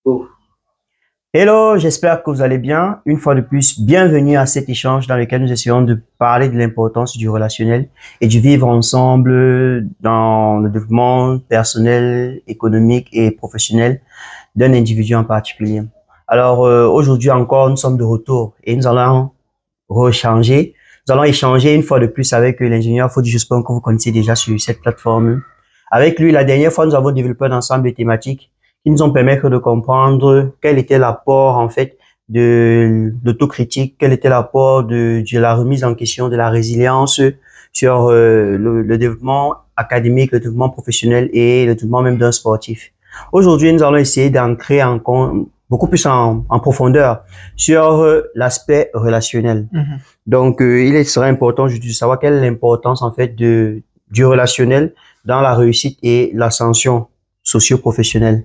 Oh. Hello, j'espère que vous allez bien. Une fois de plus, bienvenue à cet échange dans lequel nous essayons de parler de l'importance du relationnel et du vivre ensemble dans le développement personnel, économique et professionnel d'un individu en particulier. Alors aujourd'hui encore, nous sommes de retour et nous allons rechanger. Nous allons échanger une fois de plus avec l'ingénieur Fodi Jospin que vous connaissez déjà sur cette plateforme. Avec lui, la dernière fois, nous avons développé un ensemble de thématiques qui nous ont permis de comprendre quel était l'apport, en fait, de l'autocritique, quel était l'apport de la remise en question, de la résilience sur le développement académique, le développement professionnel et le développement même d'un sportif. Aujourd'hui, nous allons essayer d'entrer beaucoup plus en profondeur sur l'aspect relationnel. Donc, il serait important de savoir quelle est l'importance en fait du relationnel dans la réussite et l'ascension socio-professionnelle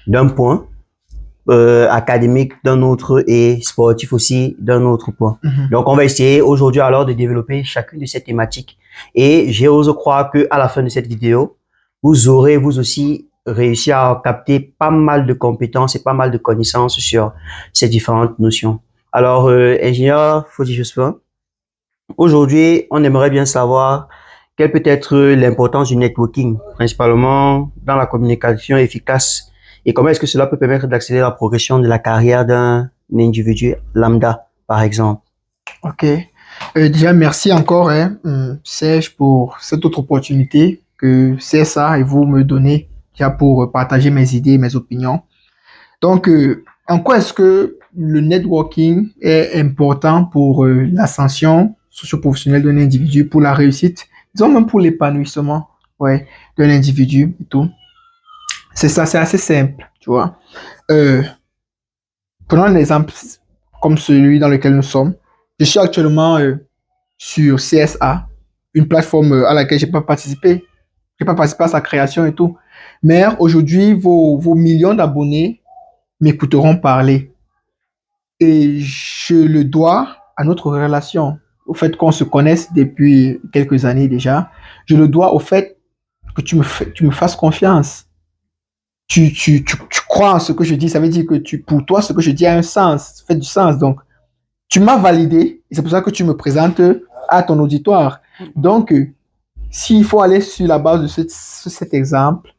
d'un point, académique d'un autre et sportif aussi d'un autre point. Donc, on va essayer aujourd'hui alors de développer chacune de ces thématiques et j'ose croire que à la fin de cette vidéo, vous aurez vous aussi réussi à capter pas mal de compétences et pas mal de connaissances sur ces différentes notions. Alors, ingénieur Fodi Jospin, aujourd'hui, on aimerait bien savoir quelle peut être l'importance du networking, principalement dans la communication efficace, et comment est-ce que cela peut permettre d'accélérer la progression de la carrière d'un individu lambda, par exemple. Ok. Déjà, merci encore, Serge, pour cette autre opportunité que c'est ça et vous me donnez déjà pour partager mes idées, mes opinions. Donc, en quoi est-ce que le networking est important pour l'ascension socio-professionnelle d'un individu, pour la réussite, disons même pour l'épanouissement, ouais, d'un individu et tout. C'est ça, c'est assez simple, tu vois. Euh, Prenons un exemple comme celui dans lequel nous sommes. Je suis actuellement sur CSA, une plateforme à laquelle j'ai pas participé. J'ai pas participé à sa création et tout. Mais aujourd'hui, vos millions d'abonnés m'écouteront parler. Et je le dois à notre relation, au fait qu'on se connaisse depuis quelques années déjà. Je le dois au fait que tu me fasses confiance. Tu crois en ce que je dis. Ça veut dire que pour toi, ce que je dis a un sens, fait du sens. Donc, tu m'as validé. Et c'est pour ça que tu me présentes à ton auditoire. Donc, s'il faut aller sur la base de cet exemple,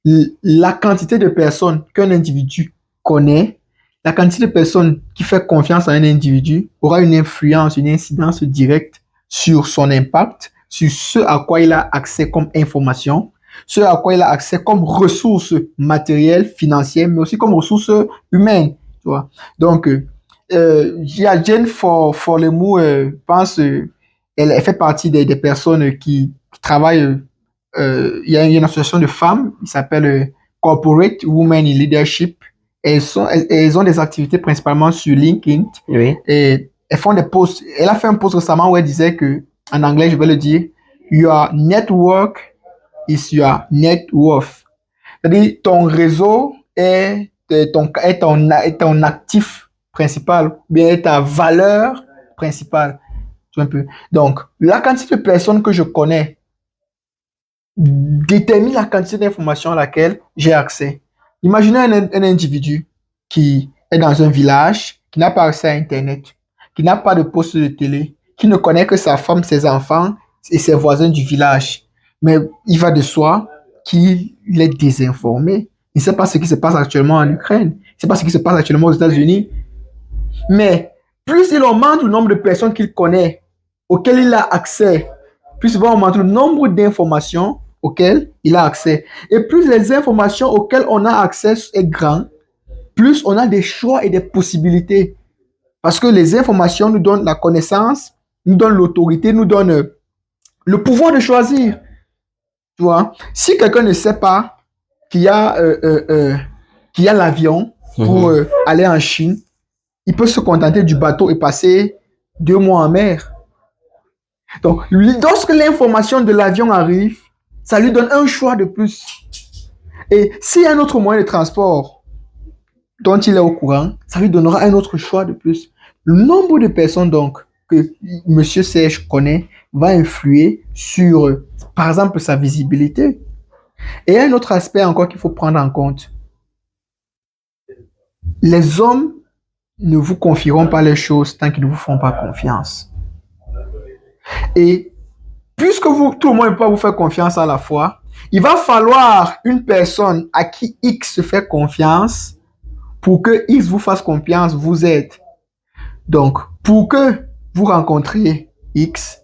la quantité de personnes qu'un individu connaît, la quantité de personnes qui fait confiance à un individu aura une influence, une incidence directe sur son impact, sur ce à quoi il a accès comme information, ce à quoi il a accès comme ressources matérielles, financières, mais aussi comme ressources humaines. Tu vois? Donc, il y a Jane Forlemou, pense, elle fait partie des personnes qui travaillent. Il y a une association de femmes qui s'appelle Corporate Women in Leadership. Elles ont des activités principalement sur LinkedIn. Oui. Et elles font des posts. Elle a fait un post récemment où elle disait que, en anglais, je vais le dire, Your network is your net worth. C'est-à-dire, ton réseau est ton actif principal, bien est ta valeur principale. Tu vois un peu. Donc, la quantité de personnes que je connais détermine la quantité d'informations à laquelle j'ai accès. Imaginez un individu qui est dans un village, qui n'a pas accès à Internet, qui n'a pas de poste de télé, qui ne connaît que sa femme, ses enfants et ses voisins du village. Mais il va de soi qu'il est désinformé. Il ne sait pas ce qui se passe actuellement en Ukraine. Il ne sait pas ce qui se passe actuellement aux États-Unis. Mais plus il augmente le nombre de personnes qu'il connaît, auxquelles il a accès, plus il va augmenter le nombre d'informations auxquelles il a accès. Et plus les informations auxquelles on a accès est grand, plus on a des choix et des possibilités. Parce que les informations nous donnent la connaissance, nous donnent l'autorité, nous donnent le pouvoir de choisir. Tu vois? Si quelqu'un ne sait pas qu'il y a, qu'il y a l'avion pour aller en Chine, il peut se contenter du bateau et passer 2 mois en mer. Donc, lorsque l'information de l'avion arrive, ça lui donne un choix de plus. Et s'il y a un autre moyen de transport dont il est au courant, ça lui donnera un autre choix de plus. Le nombre de personnes donc que M. Serge connaît va influer sur, par exemple, sa visibilité. Et un autre aspect encore qu'il faut prendre en compte. Les hommes ne vous confieront pas les choses tant qu'ils ne vous font pas confiance. Et puisque tout le monde ne peut pas vous faire confiance à la fois, il va falloir une personne à qui X se fait confiance pour que X vous fasse confiance, vous aide. Donc, pour que vous rencontriez X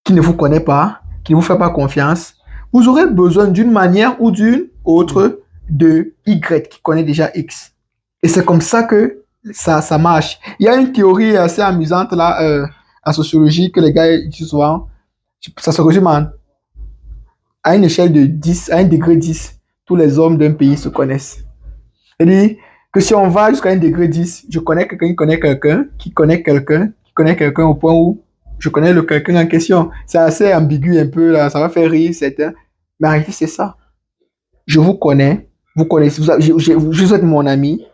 qui ne vous connaît pas, qui ne vous fait pas confiance, vous aurez besoin d'une manière ou d'une autre de Y qui connaît déjà X. Et c'est comme ça que ça marche. Il y a une théorie assez amusante là, en sociologie que les gars utilisent souvent. Ça se résume à une échelle de 10, à un degré 10, tous les hommes d'un pays se connaissent. C'est-à-dire que si on va jusqu'à un degré 10, je connais quelqu'un qui connaît quelqu'un, qui connaît quelqu'un, qui connaît quelqu'un au point où je connais le quelqu'un en question. C'est assez ambigu un peu, là, ça va faire rire certains. Mais en réalité, c'est ça. Je vous connais, vous connaissez, vous êtes mon ami,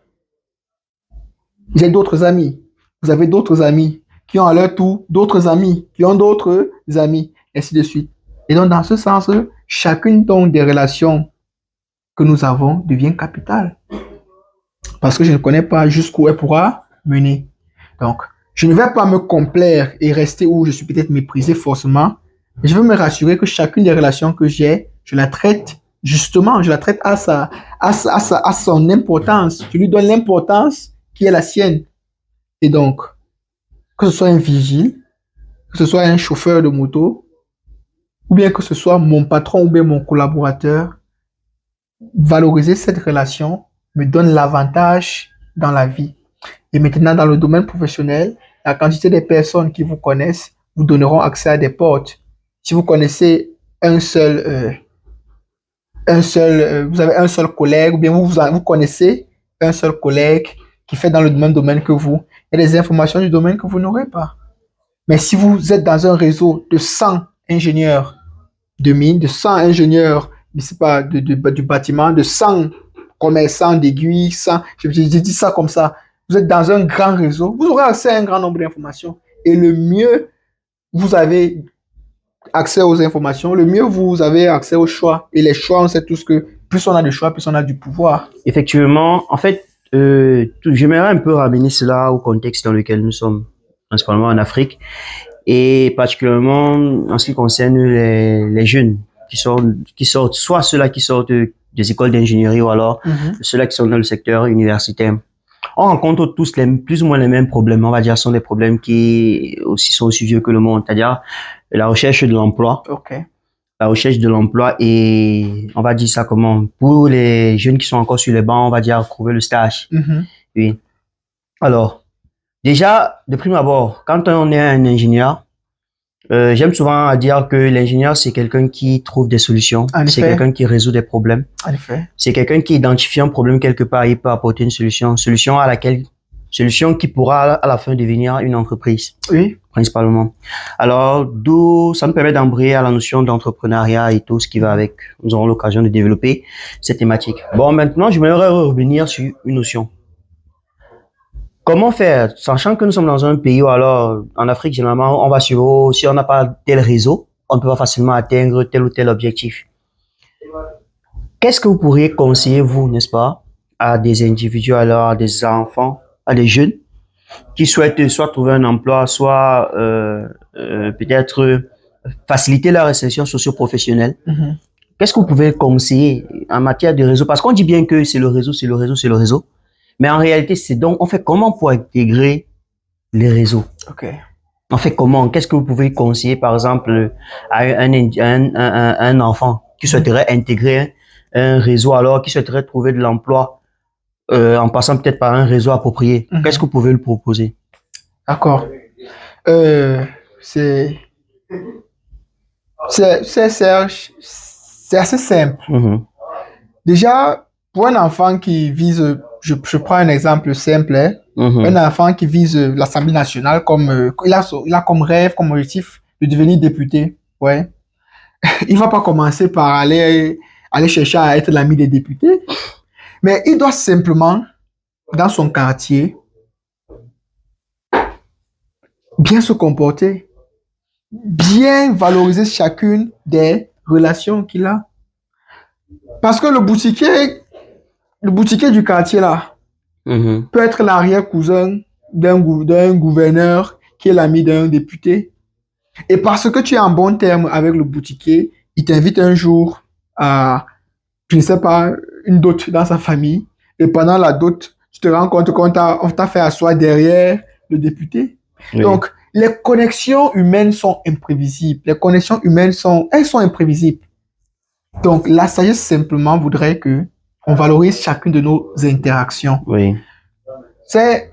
j'ai d'autres amis, vous avez d'autres amis qui ont à leur tour d'autres amis, qui ont d'autres amis, ainsi de suite. Et donc, dans ce sens, chacune donc des relations que nous avons devient capitale. Parce que je ne connais pas jusqu'où elle pourra mener. Donc, je ne vais pas me complaire et rester où je suis peut-être méprisé forcément. Mais je veux me rassurer que chacune des relations que j'ai, je la traite justement, je la traite à son importance. Je lui donne l'importance qui est la sienne. Et donc, que ce soit un vigile, que ce soit un chauffeur de moto, ou bien que ce soit mon patron ou bien mon collaborateur, valoriser cette relation me donne l'avantage dans la vie. Et maintenant, dans le domaine professionnel, la quantité de personnes qui vous connaissent vous donneront accès à des portes. Si vous connaissez vous avez un seul collègue, ou bien vous connaissez un seul collègue qui fait dans le même domaine que vous, il y a des informations du domaine que vous n'aurez pas. Mais si vous êtes dans un réseau de 100 ingénieurs de mine, de 100 ingénieurs, je sais pas, du bâtiment, de 100 commerçants d'aiguilles, je dis ça comme ça. Vous êtes dans un grand réseau, vous aurez accès à un grand nombre d'informations. Et le mieux vous avez accès aux informations, le mieux vous avez accès aux choix. Et les choix, on sait tous que plus on a de choix, plus on a du pouvoir. Effectivement, en fait, j'aimerais un peu ramener cela au contexte dans lequel nous sommes, principalement en Afrique, et particulièrement en ce qui concerne les jeunes qui sortent, soit ceux-là qui sortent des écoles d'ingénierie ou alors ceux-là qui sont dans le secteur universitaire. On rencontre tous plus ou moins les mêmes problèmes, on va dire, sont des problèmes qui aussi sont aussi vieux que le monde, c'est-à-dire la recherche de l'emploi. Okay. La recherche de l'emploi et on va dire ça comment, pour les jeunes qui sont encore sur les bancs, on va dire trouver le stage. Oui. Alors, déjà, de prime abord, quand on est un ingénieur, j'aime souvent dire que l'ingénieur, c'est quelqu'un qui trouve des solutions. C'est quelqu'un qui résout des problèmes. En effet. C'est quelqu'un qui identifie un problème quelque part, il peut apporter une solution. Solution qui pourra à la fin devenir une entreprise. Oui. Principalement. Alors, d'où ça me permet d'embrayer à la notion d'entrepreneuriat et tout ce qui va avec. Nous aurons l'occasion de développer cette thématique. Bon, maintenant, je voudrais revenir sur une notion. Comment faire, sachant que nous sommes dans un pays où alors, en Afrique, généralement, on va sur, si on n'a pas tel réseau, on ne peut pas facilement atteindre tel ou tel objectif. Qu'est-ce que vous pourriez conseiller, vous, n'est-ce pas, à des individus, alors, à des enfants, à des jeunes, qui souhaitent soit trouver un emploi, soit peut-être faciliter leur insertion socio-professionnelle. Qu'est-ce que vous pouvez conseiller en matière de réseau? Parce qu'on dit bien que c'est le réseau, c'est le réseau, c'est le réseau. Mais en réalité, c'est donc, on fait comment pour intégrer les réseaux? Okay. On fait comment? Qu'est-ce que vous pouvez conseiller, par exemple, à un enfant qui souhaiterait intégrer un réseau, alors qui souhaiterait trouver de l'emploi en passant peut-être par un réseau approprié? Qu'est-ce que vous pouvez lui proposer? D'accord. C'est assez simple. Déjà, pour un enfant qui vise, je prends un exemple simple, hein, un enfant qui vise l'Assemblée nationale, comme il a comme rêve, comme objectif de devenir député, ouais. Il va pas commencer par aller chercher à être l'ami des députés, mais il doit simplement, dans son quartier, bien se comporter, bien valoriser chacune des relations qu'il a. Parce que le boutiquier du quartier là, Mhm. peut être l'arrière-cousin d'un gouverneur qui est l'ami d'un député. Et parce que tu es en bon terme avec le boutiquier, il t'invite un jour à, je ne sais pas, une dot dans sa famille. Et pendant la dot, tu te rends compte on t'a fait asseoir derrière le député. Oui. Donc, les connexions humaines sont imprévisibles. Les connexions humaines elles sont imprévisibles. Donc, la sagesse simplement voudrait que on valorise chacune de nos interactions. Oui.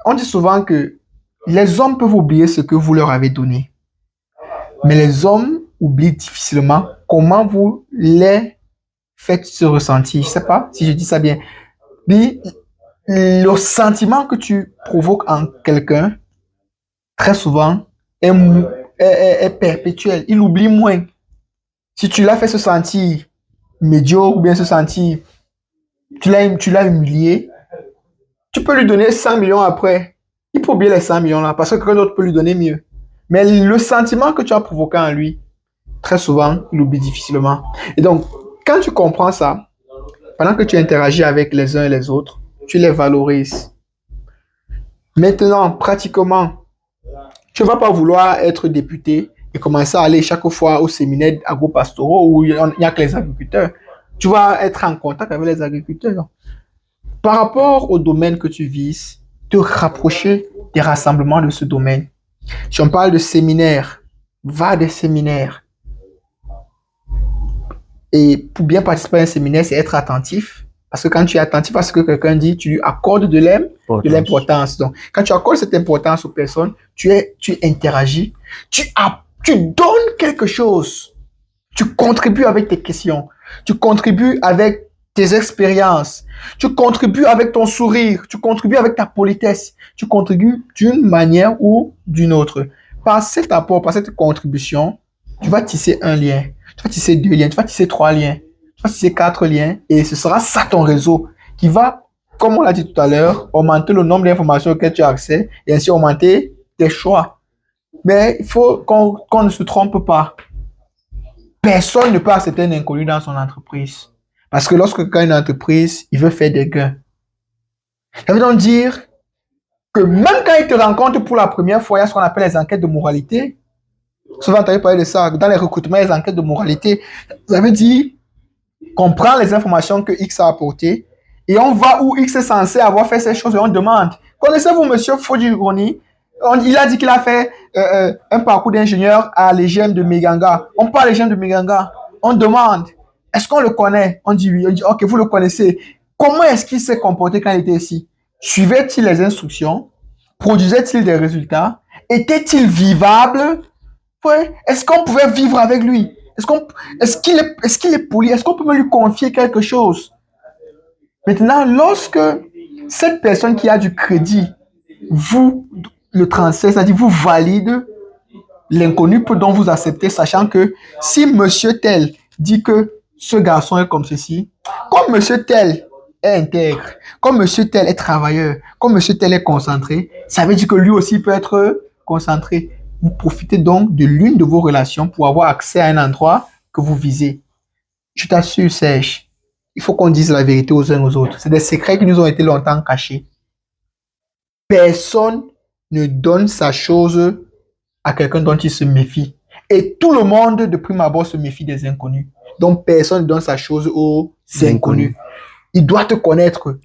On dit souvent que les hommes peuvent oublier ce que vous leur avez donné, mais les hommes oublient difficilement comment vous les faites se ressentir. Je ne sais pas si je dis ça bien. Le sentiment que tu provoques en quelqu'un, très souvent, est perpétuel. Il oublie moins. Si tu l'as fait se sentir médiocre ou bien se sentir, tu l'as humilié, tu peux lui donner 100 millions après. Il peut oublier les 100 millions là parce que quelqu'un d'autre peut lui donner mieux. Mais le sentiment que tu as provoqué en lui, très souvent, il oublie difficilement. Et donc, quand tu comprends ça, pendant que tu interagis avec les uns et les autres, tu les valorises. Maintenant, pratiquement, tu ne vas pas vouloir être député et commencer à aller chaque fois au séminaire agro-pastoraux où il n'y a que les agriculteurs. Tu vas être en contact avec les agriculteurs. Par rapport au domaine que tu vises, te rapprocher des rassemblements de ce domaine. Si on parle de séminaires, va à des séminaires. Et pour bien participer à un séminaire, c'est être attentif. Parce que quand tu es attentif à ce que quelqu'un dit, tu lui accordes de l'importance. Donc, quand tu accordes cette importance aux personnes, tu interagis, tu donnes quelque chose. Tu contribues avec tes questions. Tu contribues avec tes expériences. Tu contribues avec ton sourire. Tu contribues avec ta politesse. Tu contribues d'une manière ou d'une autre. Par cet apport, par cette contribution, tu vas tisser un lien. Tu vas tisser 2 liens. Tu vas tisser 3 liens. Tu vas tisser 4 liens. Et ce sera ça ton réseau qui va, comme on l'a dit tout à l'heure, augmenter le nombre d'informations auxquelles tu as accès et ainsi augmenter tes choix. Mais il faut qu'on ne se trompe pas. Personne ne peut accepter un inconnu dans son entreprise. Parce que lorsque quelqu'un a une entreprise, il veut faire des gains. Ça veut donc dire que même quand il te rencontre pour la première fois, il y a ce qu'on appelle les enquêtes de moralité. Souvent, tu as parlé de ça. Dans les recrutements, les enquêtes de moralité, ça veut dire qu'on prend les informations que X a apportées et on va où X est censé avoir fait ces choses et on demande, connaissez-vous monsieur Fodjironi? Il a dit qu'il a fait un parcours d'ingénieur à l'EGM de Meganga. On parle à l'EGM de Meganga. On demande, est-ce qu'on le connaît? On dit oui. On dit, ok, vous le connaissez. Comment est-ce qu'il s'est comporté quand il était ici? Suivait-il les instructions? Produisait-il des résultats? Était-il vivable? Ouais. Est-ce qu'on pouvait vivre avec lui? Est-ce qu'il est poli? Est-ce qu'on peut lui confier quelque chose? Maintenant, lorsque cette personne qui a du crédit vous le transfert, c'est-à-dire vous valide l'inconnu dont vous acceptez, sachant que si monsieur tel dit que ce garçon est comme ceci, comme monsieur tel est intègre, comme monsieur tel est travailleur, comme monsieur tel est concentré, ça veut dire que lui aussi peut être concentré. Vous profitez donc de l'une de vos relations pour avoir accès à un endroit que vous visez. Je t'assure, Serge, il faut qu'on dise la vérité aux uns aux autres. C'est des secrets qui nous ont été longtemps cachés. Personne ne donne sa chose à quelqu'un dont il se méfie. Et tout le monde, de prime abord, se méfie des inconnus. Donc, personne ne donne sa chose aux inconnus. Il doit te connaître,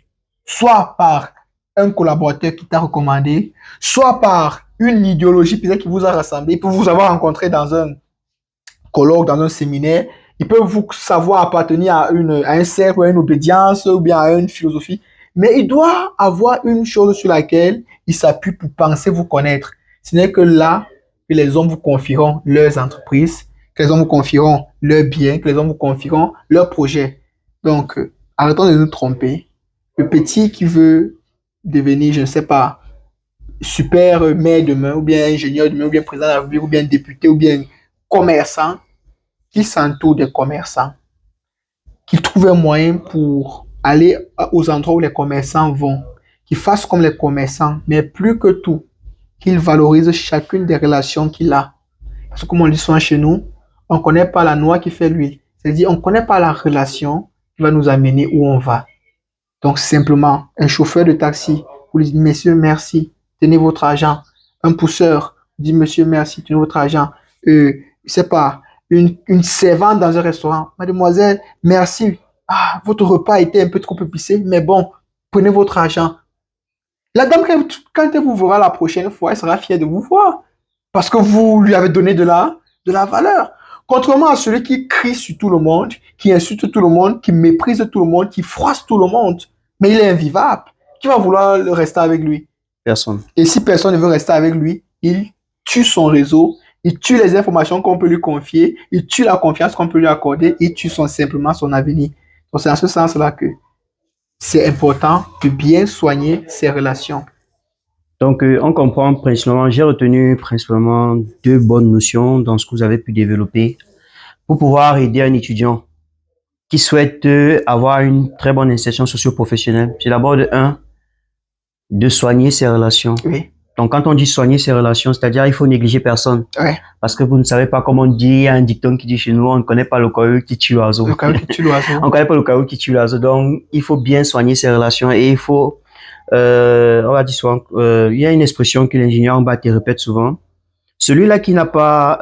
soit par un collaborateur qui t'a recommandé, soit par une idéologie peut-être qui vous a rassemblé, il peut vous avoir rencontré dans un colloque, dans un séminaire, il peut vous savoir appartenir à un cercle, à une obédience, ou bien à une philosophie, mais il doit avoir une chose sur laquelle il s'appuie pour penser vous connaître. Ce n'est que là que les hommes vous confieront leurs entreprises, que les hommes vous confieront leurs biens, que les hommes vous confieront leurs projets. Donc, arrêtons de nous tromper. Le petit qui veut devenir, je ne sais pas, super maire demain, ou bien ingénieur demain, ou bien président de la République, ou bien député, ou bien commerçant, qu'il s'entoure des commerçants, qu'il trouve un moyen pour aller aux endroits où les commerçants vont, qu'il fasse comme les commerçants, mais plus que tout, qu'il valorise chacune des relations qu'il a. Parce que comme on dit souvent chez nous, on ne connaît pas la noix qui fait l'huile. C'est-à-dire, on ne connaît pas la relation qui va nous amener où on va. Donc, simplement, un chauffeur de taxi vous lui dites, monsieur, merci, tenez votre argent. Un pousseur dit, monsieur, merci, tenez votre argent. Je sais pas, une servante dans un restaurant, mademoiselle, merci. Ah, votre repas était un peu trop épicé, mais bon, prenez votre argent. La dame, quand elle vous verra la prochaine fois, elle sera fière de vous voir. Parce que vous lui avez donné de la valeur. Contrairement à celui qui crie sur tout le monde, qui insulte tout le monde, qui méprise tout le monde, qui froisse tout le monde, mais il est invivable. Qui va vouloir rester avec lui? Personne. Et si personne ne veut rester avec lui, il tue son réseau, il tue les informations qu'on peut lui confier, il tue la confiance qu'on peut lui accorder, il tue simplement son avenir. Donc c'est en ce sens-là que c'est important de bien soigner ses relations. Donc, on comprend principalement, j'ai retenu principalement deux bonnes notions dans ce que vous avez pu développer pour pouvoir aider un étudiant qui souhaite avoir une très bonne insertion socio-professionnelle. C'est d'abord de soigner ses relations. Oui. Donc, quand on dit soigner ses relations, c'est-à-dire il faut négliger personne. Ouais. Parce que vous ne savez pas comment on dit, il y a un dicton qui dit chez nous, on ne connaît pas le caillou qui tue l'oiseau. Le caillou qui tue l'oiseau. On ne connaît pas le caillou qui tue l'oiseau. Donc, il faut bien soigner ses relations et il faut, on va dire souvent, il y a une expression que l'ingénieur en bas te répète souvent. Celui-là qui n'a pas,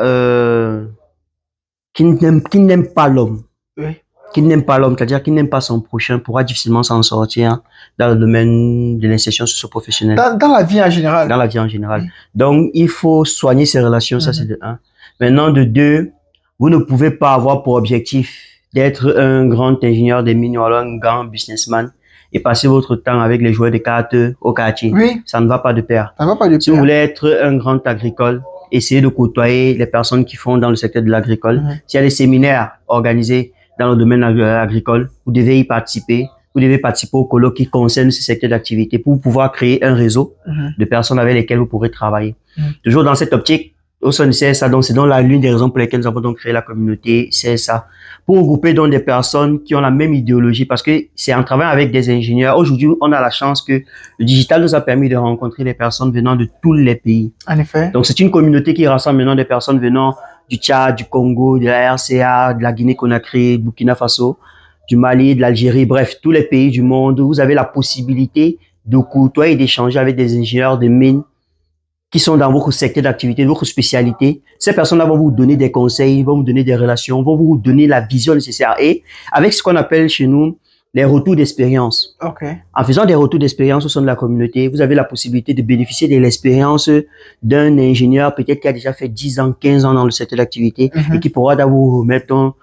qui n'aime pas l'homme, Oui. qui n'aime pas l'homme, c'est-à-dire qui n'aime pas son prochain, pourra difficilement s'en sortir dans le domaine de l'insertion socio-professionnelle. Dans la vie en général. Dans la vie en général. Oui. Donc, il faut soigner ses relations, ça c'est de un. Maintenant, de deux, vous ne pouvez pas avoir pour objectif d'être un grand ingénieur des mines ou alors un grand businessman et passer votre temps avec les joueurs de cartes au quartier. Oui. Ça ne va pas de pair. Ça ne va pas de pair. Si vous voulez être un grand agricole, essayez de côtoyer les personnes qui font dans le secteur de l'agricole. S'il y a des séminaires organisés dans le domaine agricole, vous devez y participer. Vous devez participer au colloque qui concerne ce secteur d'activité pour pouvoir créer un réseau de personnes avec lesquelles vous pourrez travailler. Toujours dans cette optique, au sein de CSA, donc c'est donc l'une des raisons pour lesquelles nous avons donc créé la communauté CSA, pour regrouper donc des personnes qui ont la même idéologie, parce que c'est en travaillant avec des ingénieurs. Aujourd'hui, on a la chance que le digital nous a permis de rencontrer des personnes venant de tous les pays. En effet. Donc c'est une communauté qui rassemble maintenant des personnes venant du Tchad, du Congo, de la RCA, de la Guinée-Conakry, Burkina Faso, du Mali, de l'Algérie, bref, tous les pays du monde. Vous avez la possibilité de côtoyer et d'échanger avec des ingénieurs de mines qui sont dans votre secteur d'activité, votre spécialité. Ces personnes-là vont vous donner des conseils, vont vous donner des relations, vont vous donner la vision nécessaire. Et avec ce qu'on appelle chez nous les retours d'expérience. Okay. En faisant des retours d'expérience au sein de la communauté, vous avez la possibilité de bénéficier de l'expérience d'un ingénieur peut-être qui a déjà fait 10 ans, 15 ans dans le secteur d'activité et qui pourra vous remettre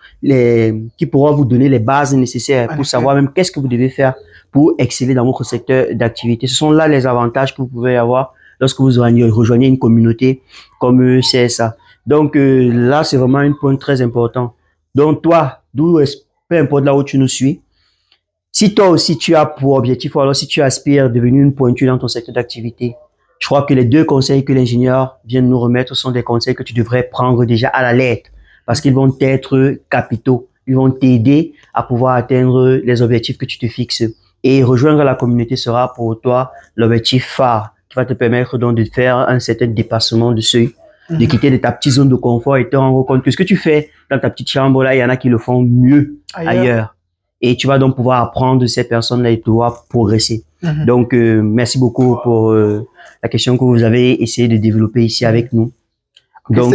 qui pourra vous donner les bases nécessaires pour savoir même qu'est-ce que vous devez faire pour exceller dans votre secteur d'activité. Ce sont là les avantages que vous pouvez avoir lorsque vous rejoignez une communauté comme CSA. Donc là, c'est vraiment un point très important. Donc toi, peu importe là où tu nous suis, si toi aussi tu as pour objectif ou alors si tu aspires à devenir une pointure dans ton secteur d'activité, je crois que les deux conseils que l'ingénieur vient de nous remettre sont des conseils que tu devrais prendre déjà à la lettre parce qu'ils vont être capitaux. Ils vont t'aider à pouvoir atteindre les objectifs que tu te fixes. Et rejoindre la communauté sera pour toi l'objectif phare qui va te permettre donc de faire un certain dépassement de seuil, de quitter de ta petite zone de confort et te rendre compte que ce que tu fais dans ta petite chambre là, il y en a qui le font mieux ailleurs. Et tu vas donc pouvoir apprendre de ces personnes-là et pouvoir progresser. Donc, merci beaucoup pour la question que vous avez essayé de développer ici avec nous. Donc,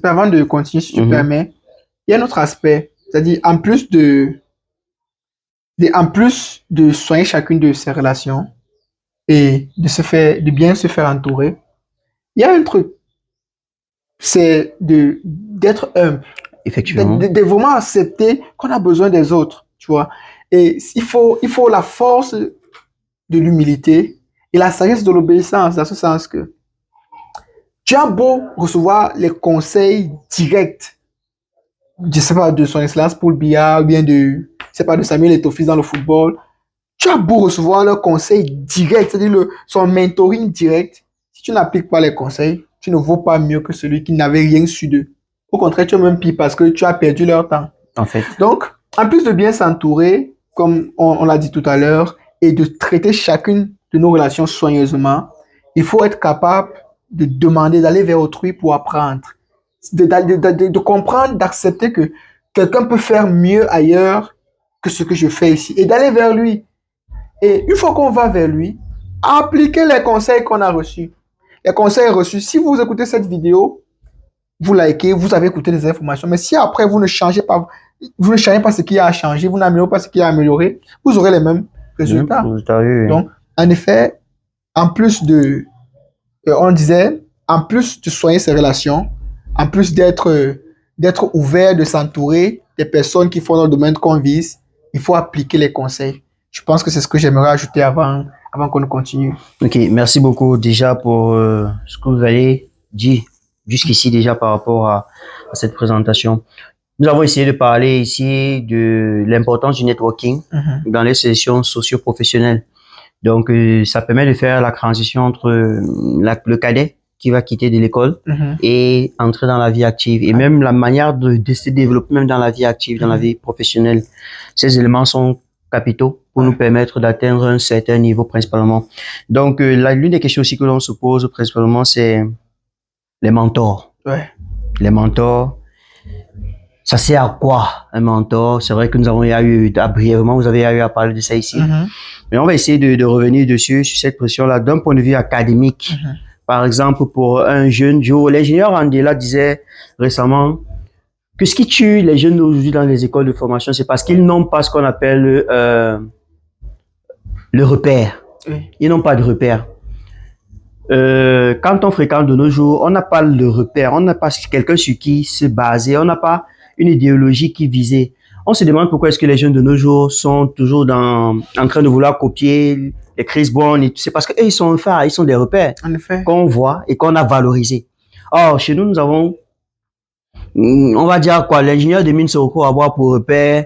avant de continuer, si tu permets, il y a un autre aspect. C'est-à-dire, en plus de soigner chacune de ces relations et de bien se faire entourer, il y a un truc. C'est d'être humble. Effectivement. De vraiment accepter qu'on a besoin des autres. Tu vois, et il faut la force de l'humilité et la sagesse de l'obéissance, dans ce sens que tu as beau recevoir les conseils directs, je sais pas, de son excellence Paul Biya, ou bien de Samuel Eto'o dans le football, tu as beau recevoir leurs conseils directs, c'est-à-dire son mentoring direct, si tu n'appliques pas les conseils, tu ne vaux pas mieux que celui qui n'avait rien su d'eux. Au contraire, tu es même pire parce que tu as perdu leur temps. En fait. Donc, en plus de bien s'entourer, comme on l'a dit tout à l'heure, et de traiter chacune de nos relations soigneusement, il faut être capable de demander, d'aller vers autrui pour apprendre, de comprendre, d'accepter que quelqu'un peut faire mieux ailleurs que ce que je fais ici, et d'aller vers lui. Et une fois qu'on va vers lui, appliquez les conseils qu'on a reçus. Les conseils reçus. Si vous écoutez cette vidéo, vous likez, vous avez écouté les informations. Mais si après, vous ne changez pas ce qui a changé, vous n'améliorez pas ce qui a amélioré, vous aurez les mêmes résultats. Oui. Donc, en effet, en plus de, on disait, en plus de soigner ses relations, en plus d'être ouvert, de s'entourer des personnes qui font dans le domaine qu'on vise, il faut appliquer les conseils. Je pense que c'est ce que j'aimerais ajouter avant qu'on ne continue. Ok, merci beaucoup déjà pour ce que vous avez dit jusqu'ici déjà par rapport à cette présentation. Nous avons essayé de parler ici de l'importance du networking dans les sessions socio-professionnelles. Donc, ça permet de faire la transition entre le cadet qui va quitter de l'école et entrer dans la vie active. Et même la manière de se développer même dans la vie active, dans la vie professionnelle. Ces éléments sont capitaux pour nous permettre d'atteindre un certain niveau principalement. Donc, l'une des questions aussi que l'on se pose principalement, c'est les mentors. Ouais. Les mentors, ça sert à quoi un mentor? C'est vrai que nous avons eu, brièvement, vous avez eu à parler de ça ici. Mais on va essayer de revenir dessus, sur cette pression-là, d'un point de vue académique. Par exemple, pour un jeune, l'ingénieur Andela disait récemment que ce qui tue les jeunes aujourd'hui dans les écoles de formation, c'est parce qu'ils n'ont pas ce qu'on appelle le repère. Ils n'ont pas de repère. Quand on fréquente de nos jours, on n'a pas le repère, on n'a pas quelqu'un sur qui se baser, on n'a pas une idéologie qui visait. On se demande pourquoi est-ce que les jeunes de nos jours sont toujours en train de vouloir copier les Chris Brown et tout. C'est parce qu'eux, ils sont phares, ils sont des repères qu'on voit et qu'on a valorisés. Or, chez nous, nous avons, on va dire quoi, l'ingénieur de mine Soko va avoir pour repère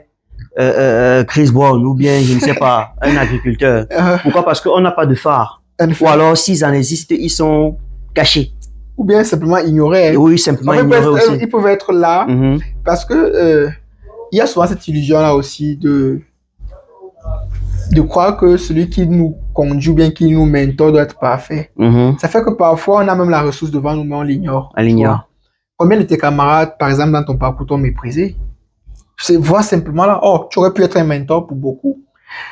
Chris Brown ou bien, je ne sais pas, un agriculteur. Pourquoi? Parce qu'on n'a pas de phare. Ou alors, s'ils en existent, ils sont cachés. Ou bien simplement ignorés. Oui, simplement ignorés aussi. Ils peuvent être là parce que il y a souvent cette illusion-là aussi de croire que celui qui nous conduit, bien qui nous mentor, doit être parfait. Ça fait que parfois, on a même la ressource devant nous, mais on l'ignore. On l'ignore. Combien de tes camarades, par exemple, dans ton parcours, t'ont méprisé? C'est voir simplement là, oh, tu aurais pu être un mentor pour beaucoup.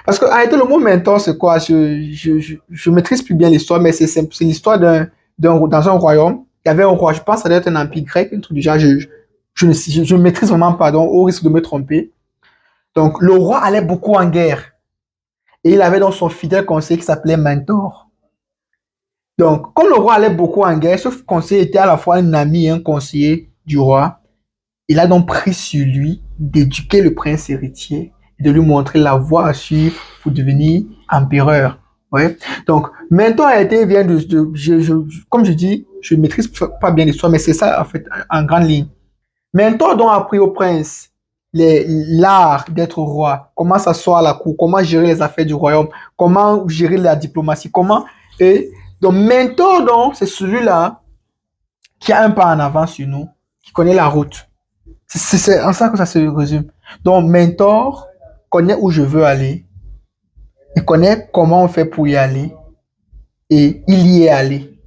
Parce que, en réalité, le mot mentor, c'est quoi? Je maîtrise plus bien l'histoire, mais c'est l'histoire dans un royaume. Il y avait un roi, je pense que ça doit être un empire grec, un truc du genre, je maîtrise vraiment pas, donc au risque de me tromper. Donc, le roi allait beaucoup en guerre. Et il avait donc son fidèle conseiller qui s'appelait Mentor. Donc, comme le roi allait beaucoup en guerre, ce conseiller était à la fois un ami et un conseiller du roi. Il a donc pris sur lui d'éduquer le prince héritier et de lui montrer la voie à suivre pour devenir empereur. Ouais. Donc, Mentor vient comme je dis, je ne maîtrise pas bien l'histoire, mais c'est ça, en fait, en grande ligne. Mentor donc a appris au prince l'art d'être roi, comment s'asseoir à la cour, comment gérer les affaires du royaume, comment gérer la diplomatie, donc, Mentor, donc, c'est celui-là qui a un pas en avant sur nous, qui connaît la route. C'est en ça que ça se résume. Donc, Mentor connaît où je veux aller, il connaît comment on fait pour y aller, et il y est allé.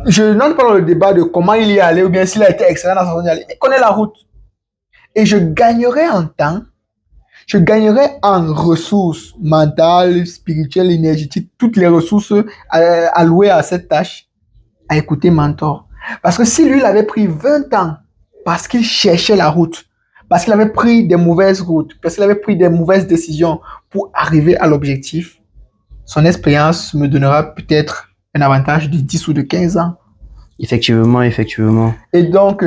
Je n'entre pas dans le débat de comment il y est allé, ou bien s'il a été excellent dans sa façon d'y aller. Il connaît la route. Et je gagnerai en temps, je gagnerai en ressources mentales, spirituelles, énergétiques, toutes les ressources allouées à cette tâche, à écouter Mentor. Parce que si lui, il avait pris 20 ans, parce qu'il cherchait la route, parce qu'il avait pris des mauvaises routes, parce qu'il avait pris des mauvaises décisions pour arriver à l'objectif, son expérience me donnera peut-être un avantage de 10 ou de 15 ans. Effectivement. Et donc,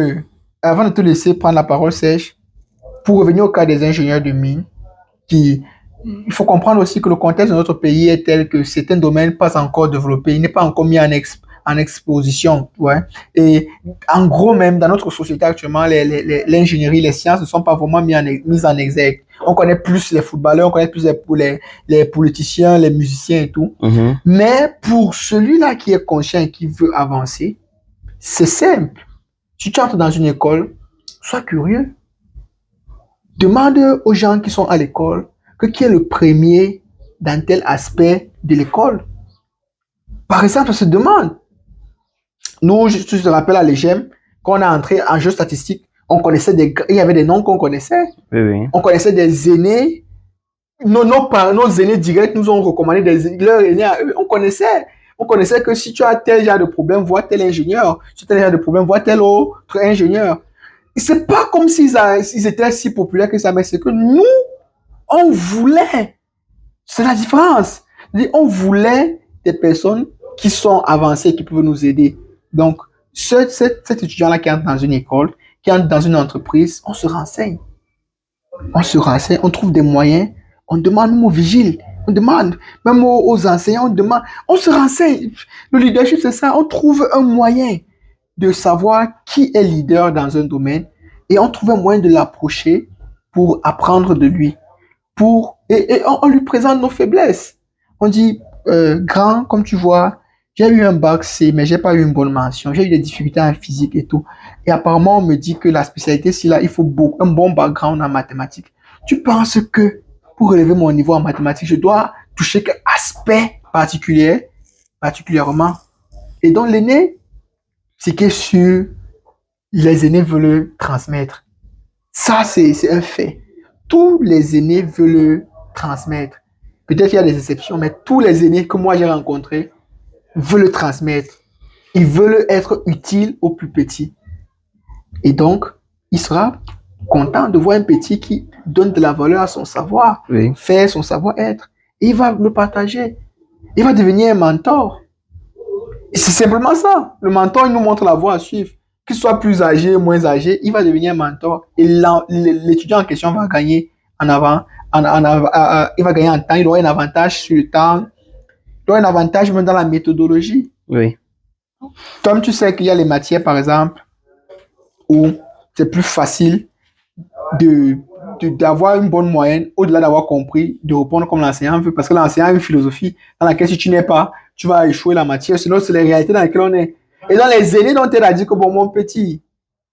avant de te laisser prendre la parole, Serge, pour revenir au cas des ingénieurs de mine, il faut comprendre aussi que le contexte de notre pays est tel que certains domaines pas encore développés, il n'est pas encore mis en exposition. Ouais. Et en gros, même dans notre société actuellement, l'ingénierie, les sciences ne sont pas vraiment mises en exergue. On connaît plus les footballeurs, on connaît plus les politiciens, les musiciens et tout. Mais pour celui-là qui est conscient et qui veut avancer, c'est simple. Si tu entres dans une école, sois curieux. Demande aux gens qui sont à l'école qui est le premier dans tel aspect de l'école. Par exemple, on se demande. Nous, je te rappelle à l'EGEM, quand on est entré en jeu statistique, il y avait des noms qu'on connaissait. Oui. On connaissait des aînés nos aînés directs nous ont recommandé leurs aînés à eux. On connaissait que si tu as tel genre de problème, vois tel ingénieur. Si tu as tel genre de problème, vois tel autre ingénieur. Et c'est pas comme s'ils étaient si populaires que ça, mais c'est que nous, on voulait. C'est la différence. On voulait des personnes qui sont avancées, qui peuvent nous aider. Donc, cet étudiant-là qui entre dans une école, qui entre dans une entreprise, on se renseigne. On se renseigne, on trouve des moyens, on demande même aux vigiles, on demande même aux enseignants, on demande, on se renseigne. Le leadership, c'est ça, on trouve un moyen de savoir qui est leader dans un domaine et on trouve un moyen de l'approcher pour apprendre de lui. Et on lui présente nos faiblesses. On dit, grand, comme tu vois, j'ai eu un bac C, mais j'ai pas eu une bonne mention. J'ai eu des difficultés en physique et tout. Et apparemment, on me dit que la spécialité, si là, il faut un bon background en mathématiques. Tu penses que pour relever mon niveau en mathématiques, je dois toucher quel aspect particulièrement? Et donc, l'aîné, c'est que sur les aînés veulent transmettre. Ça, c'est un fait. Tous les aînés veulent transmettre. Peut-être qu'il y a des exceptions, mais tous les aînés que moi j'ai rencontrés veulent transmettre. Ils veulent être utiles aux plus petits. Et donc, il sera content de voir un petit qui donne de la valeur à son savoir, Oui. faire son savoir-être. Et il va le partager. Il va devenir un mentor. Et c'est simplement ça. Le mentor, il nous montre la voie à suivre. Qu'il soit plus âgé, moins âgé, il va devenir un mentor. Et l'étudiant en question va gagner en avant. Il va gagner en temps. Il aura un avantage sur le temps. Il aura un avantage même dans la méthodologie. Oui. Comme tu sais qu'il y a les matières, par exemple, où c'est plus facile d'avoir une bonne moyenne, au-delà d'avoir compris, de répondre comme l'enseignant veut. Parce que l'enseignant a une philosophie dans laquelle si tu n'es pas, tu vas échouer la matière. Sinon, c'est les réalités dans lesquelles on est. Et dans les aînés dont elle a dit que bon, mon petit,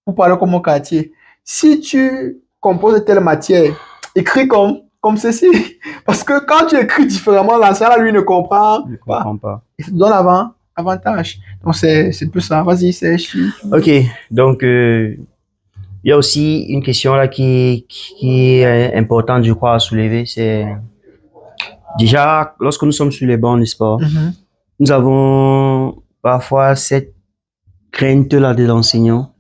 pour parler comme mon quartier, si tu composes telle matière, écris comme ceci. Parce que quand tu écris différemment, l'enseignant, lui, ne comprend pas. Il te donne avantage. Donc, c'est plus ça. Vas-y, c'est chiant. Ok, donc il y a aussi une question là qui est importante, je crois, à soulever. C'est déjà, lorsque nous sommes sur les bancs du sport, nous avons parfois cette crainte-là de l'enseignant.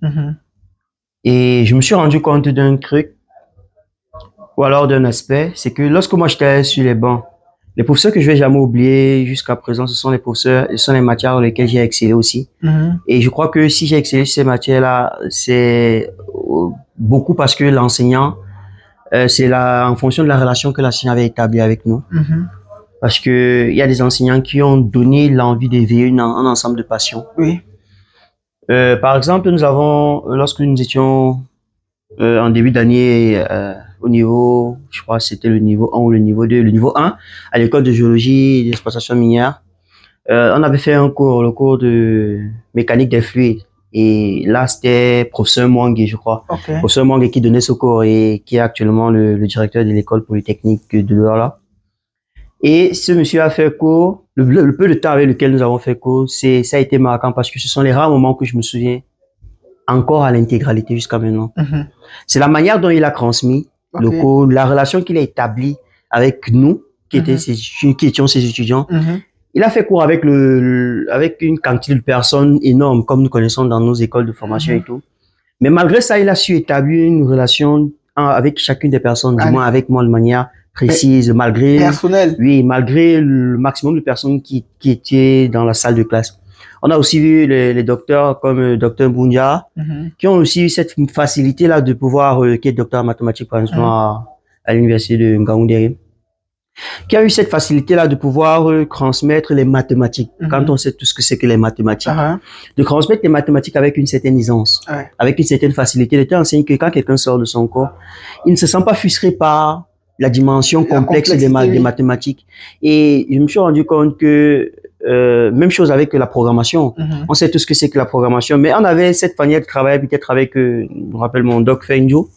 Et je me suis rendu compte d'un truc, ou alors d'un aspect, c'est que lorsque moi j'étais sur les bancs, les professeurs que je vais jamais oublier jusqu'à présent, ce sont les professeurs, ce sont les matières dans lesquelles j'ai excellé aussi. Et je crois que si j'ai excellé sur ces matières-là, c'est beaucoup parce que l'enseignant, c'est en fonction de la relation que l'enseignant avait établie avec nous. Parce que il y a des enseignants qui ont donné l'envie d'éveiller un ensemble de passions. Oui. Par exemple, nous avons, lorsque nous étions en début d'année au niveau, je crois que c'était le niveau 1 ou le niveau 2, le niveau 1, à l'école de géologie et d'exploitation minière, on avait fait un cours, le cours de mécanique des fluides. Et là, c'était professeur Mwangi, je crois. Okay. Professeur Mwangi qui donnait ce cours et qui est actuellement le directeur de l'école polytechnique de Douala. Et ce monsieur a fait cours, le peu de temps avec lequel nous avons fait cours, ça a été marquant parce que ce sont les rares moments que je me souviens encore à l'intégralité jusqu'à maintenant. C'est la manière dont il a transmis le cours, la relation qu'il a établie avec nous, qui étions ses étudiants. Il a fait cours avec avec une quantité de personnes énorme, comme nous connaissons dans nos écoles de formation et tout. Mais malgré ça, il a su établir une relation avec chacune des personnes, du moins avec moi de manière précise, malgré personnel. Oui, malgré le maximum de personnes qui étaient dans la salle de classe. On a aussi vu les docteurs comme le docteur Boundia, qui ont aussi eu cette facilité-là de pouvoir, qui est docteur en mathématiques, par exemple, à l'université de Ngaoundéré, qui a eu cette facilité-là de pouvoir transmettre les mathématiques, quand on sait tout ce que c'est que les mathématiques, de transmettre les mathématiques avec une certaine aisance, avec une certaine facilité, de telle enseigne que quand quelqu'un sort de son corps, il ne se sent pas frustré par la dimension complexe des mathématiques. Et je me suis rendu compte que même chose avec la programmation. On sait tout ce que c'est que la programmation, mais on avait cette manière de travailler peut-être avec, je me rappelle mon doc Fenjo,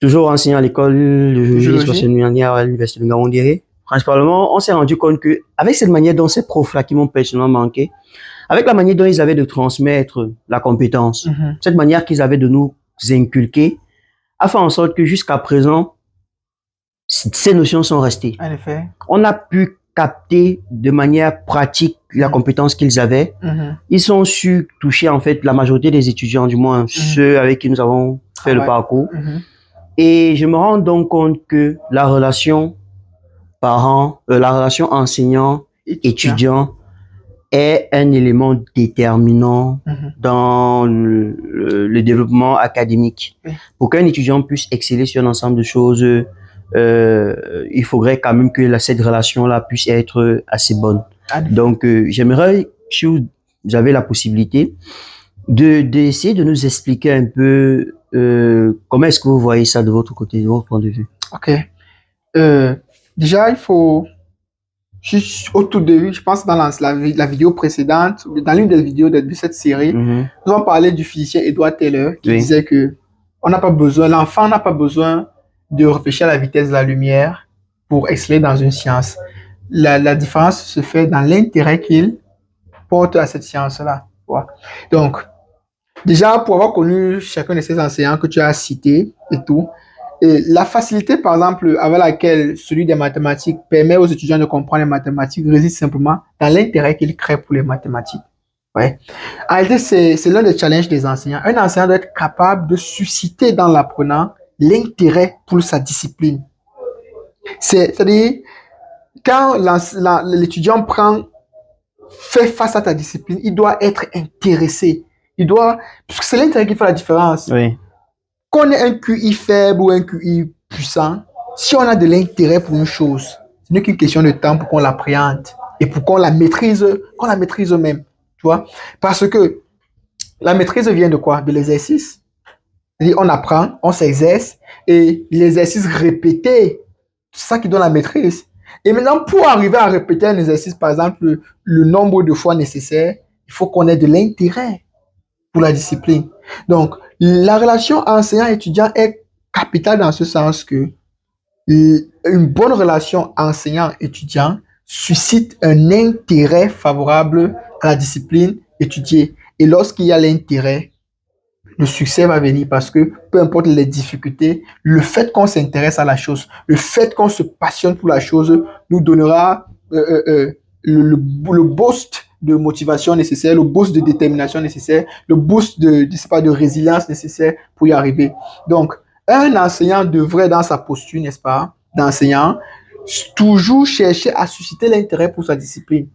toujours enseignant à l'école de géologie à l'université de Ngaoundéré. Principalement, on s'est rendu compte que avec cette manière dont ces profs-là qui m'ont personnellement manqué, avec la manière dont ils avaient de transmettre la compétence, cette manière qu'ils avaient de nous inculquer, a fait en sorte que jusqu'à présent, ces notions sont restées. En effet. On a pu capter de manière pratique la compétence qu'ils avaient. Ils ont su toucher en fait la majorité des étudiants, du moins ceux avec qui nous avons fait le parcours. Et je me rends donc compte que la relation parent, la relation enseignant-étudiant est un élément déterminant dans le développement académique. Pour qu'un étudiant puisse exceller sur un ensemble de choses, il faudrait quand même que cette relation-là puisse être assez bonne. Donc, j'aimerais, si vous avez la possibilité, d'essayer de nous expliquer un peu comment est-ce que vous voyez ça de votre côté, de votre point de vue. Ok. Déjà, il faut... Au tout début, je pense dans la vidéo précédente, dans l'une des vidéos de cette série, nous avons parlé du physicien Edward Teller qui disait que l'enfant n'a pas besoin de réfléchir à la vitesse de la lumière pour exceller dans une science. La différence se fait dans l'intérêt qu'il porte à cette science-là. Donc, déjà, pour avoir connu chacun de ces enseignants que tu as cités et tout, et la facilité, par exemple, avec laquelle celui des mathématiques permet aux étudiants de comprendre les mathématiques réside simplement dans l'intérêt qu'il crée pour les mathématiques. Ouais. En réalité, c'est l'un des challenges des enseignants. Un enseignant doit être capable de susciter dans l'apprenant l'intérêt pour sa discipline. C'est-à-dire, quand l'étudiant fait face à ta discipline, il doit être intéressé. Parce que c'est l'intérêt qui fait la différence. Oui. Qu'on ait un QI faible ou un QI puissant, si on a de l'intérêt pour une chose, ce n'est qu'une question de temps pour qu'on l'appréhende et pour qu'on la maîtrise même. Tu vois? Parce que la maîtrise vient de quoi? De l'exercice. C'est-à-dire, on apprend, on s'exerce et l'exercice répété, c'est ça qui donne la maîtrise. Et maintenant, pour arriver à répéter un exercice, par exemple, le nombre de fois nécessaire, il faut qu'on ait de l'intérêt pour la discipline. Donc, la relation enseignant-étudiant est capitale dans ce sens que une bonne relation enseignant-étudiant suscite un intérêt favorable à la discipline étudiée. Et lorsqu'il y a l'intérêt, le succès va venir parce que peu importe les difficultés, le fait qu'on s'intéresse à la chose, le fait qu'on se passionne pour la chose nous donnera le boost de motivation nécessaire, le boost de détermination nécessaire, le boost de résilience nécessaire pour y arriver. Donc, un enseignant devrait, dans sa posture, n'est-ce pas, d'enseignant, toujours chercher à susciter l'intérêt pour sa discipline.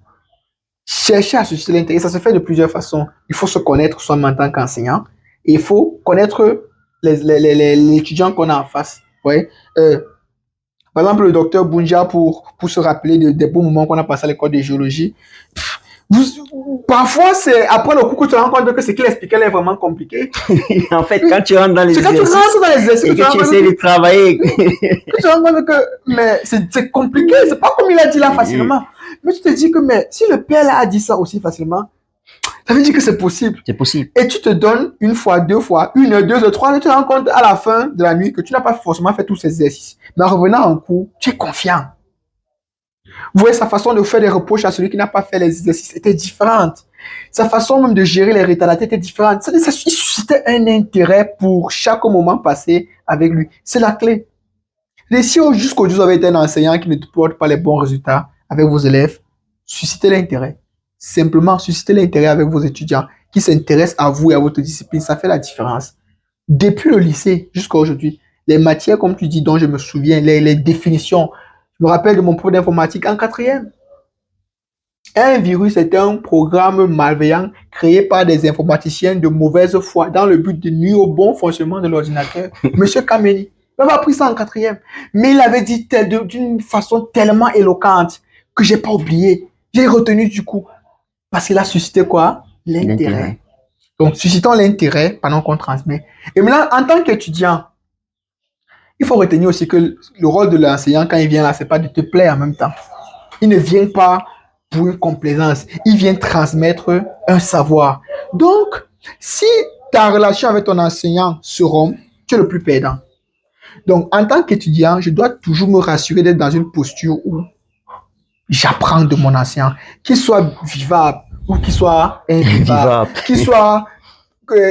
Chercher à susciter l'intérêt, ça se fait de plusieurs façons. Il faut se connaître soi-même en tant qu'enseignant et il faut connaître les étudiants qu'on a en face. Ouais. Par exemple, le docteur Bunja, pour se rappeler des bons moments qu'on a passés à l'école de géologie, parfois, c'est après le cours que tu te rends compte que ce qu'il expliquait est vraiment compliqué. En fait, quand tu rentres dans les exercices, et que tu essaies de travailler, tu te rends compte que mais c'est compliqué, c'est pas comme il a dit là facilement. Mais tu te dis que mais si le père a dit ça aussi facilement, ça veut dire que c'est possible. C'est possible. Et tu te donnes une fois, deux fois, une heure, deux heures, trois heures, tu te rends compte à la fin de la nuit que tu n'as pas forcément fait tous ces exercices. Mais en revenant en cours, tu es confiant. Vous voyez, sa façon de faire des reproches à celui qui n'a pas fait les exercices était différente. Sa façon même de gérer les retardataires était différente. Ça suscitait un intérêt pour chaque moment passé avec lui. C'est la clé. Et si jusqu'au jour vous avez été un enseignant qui ne porte pas les bons résultats avec vos élèves, suscitez l'intérêt. Simplement, suscitez l'intérêt avec vos étudiants qui s'intéressent à vous et à votre discipline. Ça fait la différence. Depuis le lycée jusqu'à aujourd'hui, les matières, comme tu dis, dont je me souviens, les définitions. Je me rappelle de mon prof d'informatique en 4e. Un virus est un programme malveillant créé par des informaticiens de mauvaise foi dans le but de nuire au bon fonctionnement de l'ordinateur. Monsieur Kameni, il m'avait appris ça en 4e. Mais il avait dit d'une façon tellement éloquente que j'ai pas oublié. J'ai retenu du coup. Parce qu'il a suscité quoi? L'intérêt. Donc, suscitons l'intérêt pendant qu'on transmet. Et maintenant, en tant qu'étudiant, il faut retenir aussi que le rôle de l'enseignant, quand il vient là, c'est pas de te plaire en même temps. Il ne vient pas pour une complaisance. Il vient transmettre un savoir. Donc, si ta relation avec ton enseignant se rompt, tu es le plus perdant. Donc, en tant qu'étudiant, je dois toujours me rassurer d'être dans une posture où j'apprends de mon enseignant, qu'il soit vivable ou qu'il soit invivable, qu'il soit,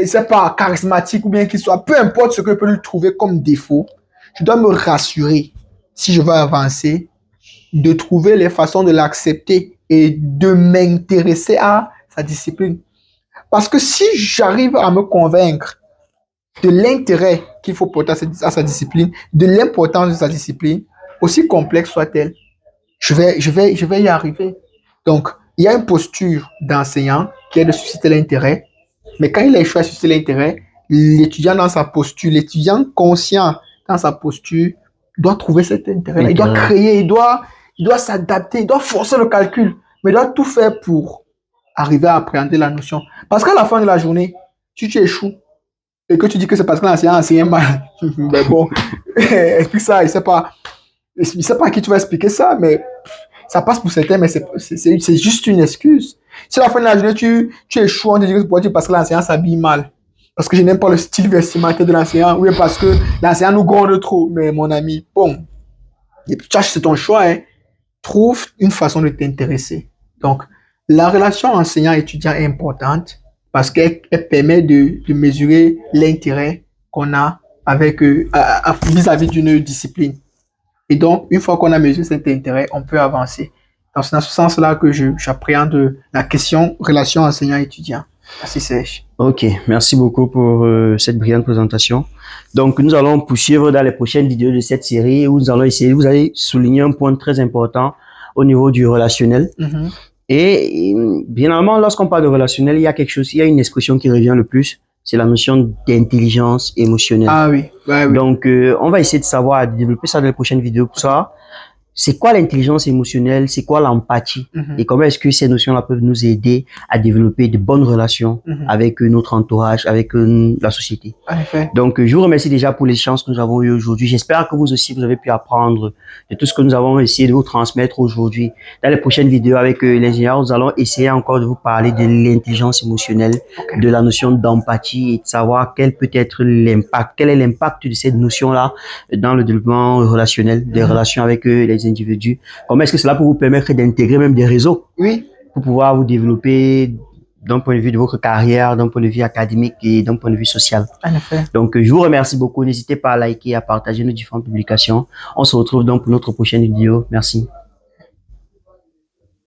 c'est pas charismatique ou bien qu'il soit, peu importe ce que je peux lui trouver comme défaut, je dois me rassurer si je veux avancer, de trouver les façons de l'accepter et de m'intéresser à sa discipline. Parce que si j'arrive à me convaincre de l'intérêt qu'il faut porter à sa discipline, de l'importance de sa discipline, aussi complexe soit-elle, je vais y arriver. Donc, il y a une posture d'enseignant qui est de susciter l'intérêt, mais quand il a échoué à susciter l'intérêt, l'étudiant dans sa posture, l'étudiant conscient dans sa posture, doit trouver cet intérêt. Il doit créer, il doit s'adapter, il doit forcer le calcul, mais il doit tout faire pour arriver à appréhender la notion. Parce qu'à la fin de la journée, si tu échoues et que tu dis que c'est parce que l'enseignant enseigne mal, mais bon, explique ça, il sait pas à qui tu vas expliquer ça, mais ça passe pour certains, mais c'est juste une excuse. Si à la fin de la journée, tu échoues, on te dit que c'est parce que l'enseignant s'habille mal. Parce que je n'aime pas le style vestimentaire de l'enseignant. Oui, parce que l'enseignant nous gronde trop. Mais mon ami, bon, c'est ton choix. Hein. Trouve une façon de t'intéresser. Donc, la relation enseignant-étudiant est importante parce qu'elle permet de mesurer l'intérêt qu'on a avec vis-à-vis d'une discipline. Et donc, une fois qu'on a mesuré cet intérêt, on peut avancer. Donc, c'est dans ce sens-là que j'appréhende la question relation enseignant-étudiant. Merci Serge. Ok, merci beaucoup pour cette brillante présentation. Donc, nous allons poursuivre dans les prochaines vidéos de cette série où nous allons essayer, vous allez souligner un point très important au niveau du relationnel. Et généralement, lorsqu'on parle de relationnel, il y a quelque chose, il y a une expression qui revient le plus, c'est la notion d'intelligence émotionnelle. Ah oui, ouais, oui. Donc, on va essayer de savoir, de développer ça dans les prochaines vidéos pour ça. C'est quoi l'intelligence émotionnelle? C'est quoi l'empathie? Et comment est-ce que ces notions-là peuvent nous aider à développer de bonnes relations avec notre entourage, avec la société? En effet. Donc, je vous remercie déjà pour l'échange que nous avons eu aujourd'hui. J'espère que vous aussi, vous avez pu apprendre de tout ce que nous avons essayé de vous transmettre aujourd'hui. Dans les prochaines vidéos avec l'ingénieur, nous allons essayer encore de vous parler de l'intelligence émotionnelle, de la notion d'empathie et de savoir quel peut être l'impact, quel est l'impact de cette notion-là dans le développement relationnel, des relations avec les individus. Comment est-ce que cela peut vous permettre d'intégrer même des réseaux pour pouvoir vous développer d'un point de vue de votre carrière, d'un point de vue académique et d'un point de vue social. En effet. Donc, je vous remercie beaucoup. N'hésitez pas à liker et à partager nos différentes publications. On se retrouve donc pour notre prochaine vidéo. Merci.